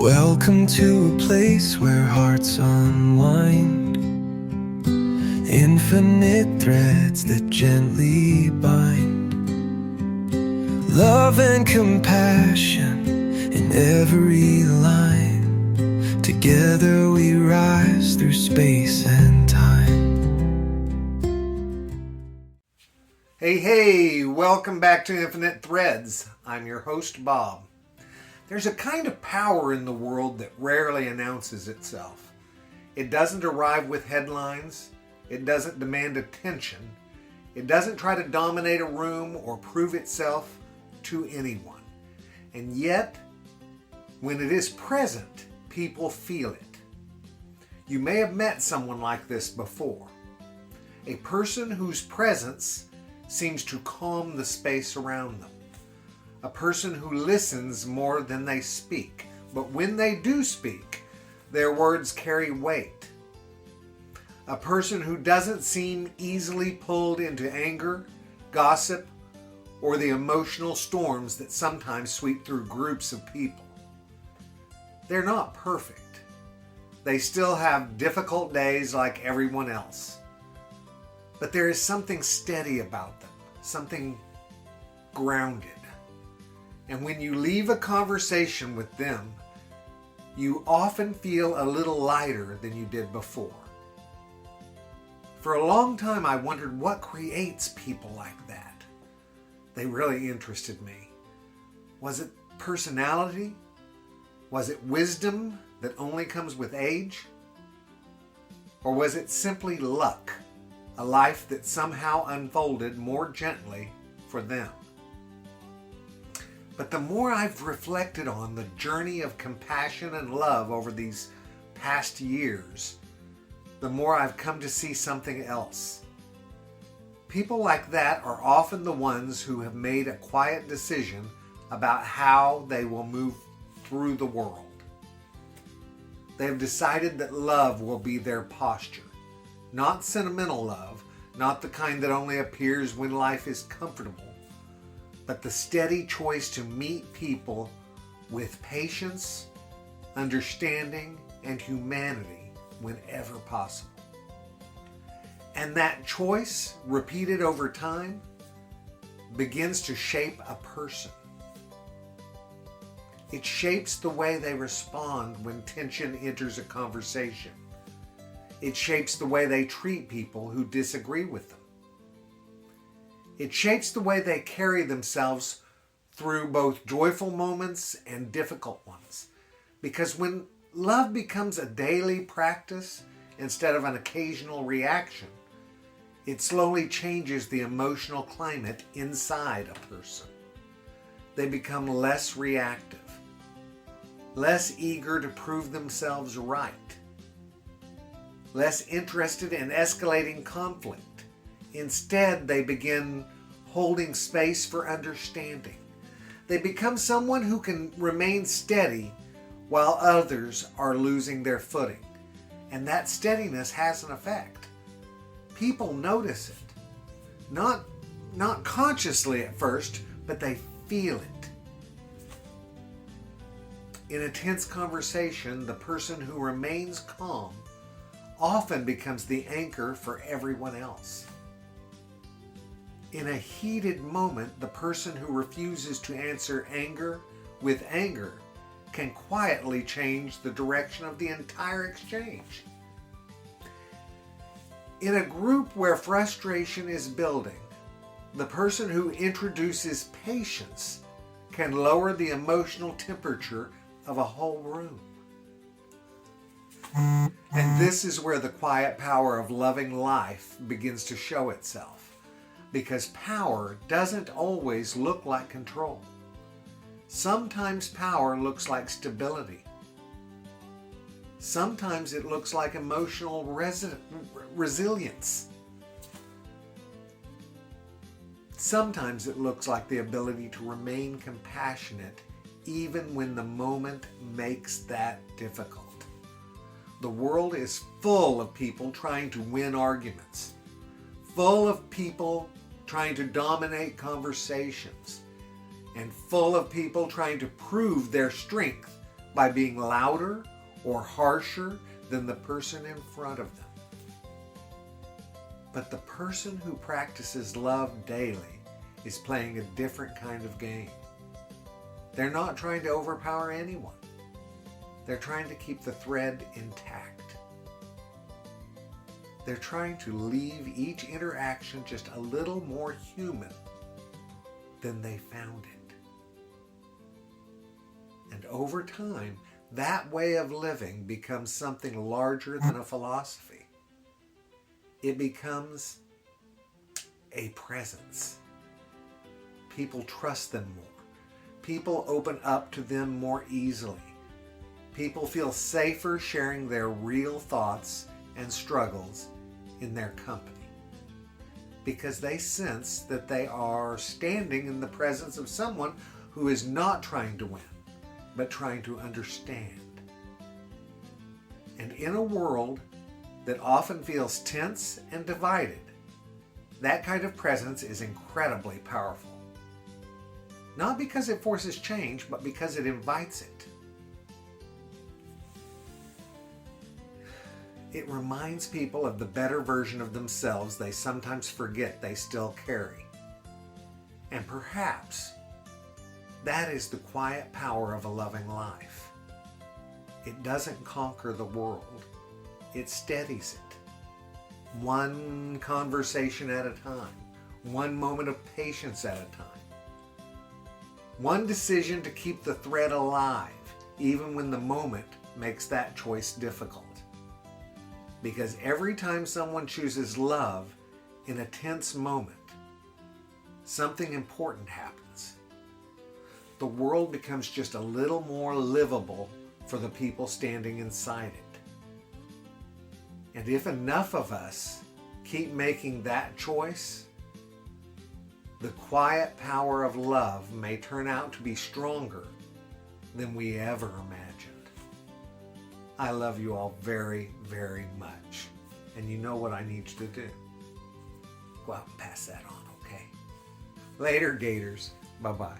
Welcome to a place where hearts unwind, infinite threads that gently bind, love and compassion in every line. Together we rise through space and time. Hey, welcome back to Infinite Threads. I'm your host, Bob. There's a kind of power in the world that rarely announces itself. It doesn't arrive with headlines. It doesn't demand attention. It doesn't try to dominate a room or prove itself to anyone. And yet, when it is present, people feel it. You may have met someone like this before. A person whose presence seems to calm the space around them. A person who listens more than they speak, but when they do speak, their words carry weight. A person who doesn't seem easily pulled into anger, gossip, or the emotional storms that sometimes sweep through groups of people. They're not perfect. They still have difficult days like everyone else. But there is something steady about them, something grounded. And when you leave a conversation with them, you often feel a little lighter than you did before. For a long time, I wondered what creates people like that. They really interested me. Was it personality? Was it wisdom that only comes with age? Or was it simply luck, a life that somehow unfolded more gently for them? But the more I've reflected on the journey of compassion and love over these past years, the more I've come to see something else. People like that are often the ones who have made a quiet decision about how they will move through the world. They have decided that love will be their posture. Not sentimental love, not the kind that only appears when life is comfortable, but the steady choice to meet people with patience, understanding, and humanity whenever possible. And that choice, repeated over time, begins to shape a person. It shapes the way they respond when tension enters a conversation. It shapes the way they treat people who disagree with them. It shapes the way they carry themselves through both joyful moments and difficult ones. Because when love becomes a daily practice instead of an occasional reaction, it slowly changes the emotional climate inside a person. They become less reactive, less eager to prove themselves right, less interested in escalating conflict. Instead, they begin holding space for understanding. They become someone who can remain steady while others are losing their footing. And that steadiness has an effect. People notice it. Not consciously at first, but they feel it. In a tense conversation, the person who remains calm often becomes the anchor for everyone else. In a heated moment, the person who refuses to answer anger with anger can quietly change the direction of the entire exchange. In a group where frustration is building, the person who introduces patience can lower the emotional temperature of a whole room. And this is where the quiet power of loving life begins to show itself, because power doesn't always look like control. Sometimes power looks like stability. Sometimes it looks like emotional resilience. Sometimes it looks like the ability to remain compassionate even when the moment makes that difficult. The world is full of people trying to win arguments, full of people trying to dominate conversations, and full of people trying to prove their strength by being louder or harsher than the person in front of them. But the person who practices love daily is playing a different kind of game. They're not trying to overpower anyone. They're trying to keep the thread intact. They're trying to leave each interaction just a little more human than they found it. And over time, that way of living becomes something larger than a philosophy. It becomes a presence. People trust them more. People open up to them more easily. People feel safer sharing their real thoughts and struggles in their company because they sense that they are standing in the presence of someone who is not trying to win, but trying to understand. And in a world that often feels tense and divided, that kind of presence is incredibly powerful. Not because it forces change, but because it invites it. It reminds people of the better version of themselves they sometimes forget they still carry. And perhaps that is the quiet power of a loving life. It doesn't conquer the world. It steadies it. One conversation at a time. One moment of patience at a time. One decision to keep the thread alive, even when the moment makes that choice difficult. Because every time someone chooses love in a tense moment, something important happens. The world becomes just a little more livable for the people standing inside it. And if enough of us keep making that choice, the quiet power of love may turn out to be stronger than we ever imagined. I love you all very, very much. And you know what I need you to do. Go out and pass that on, okay? Later, Gators. Bye-bye.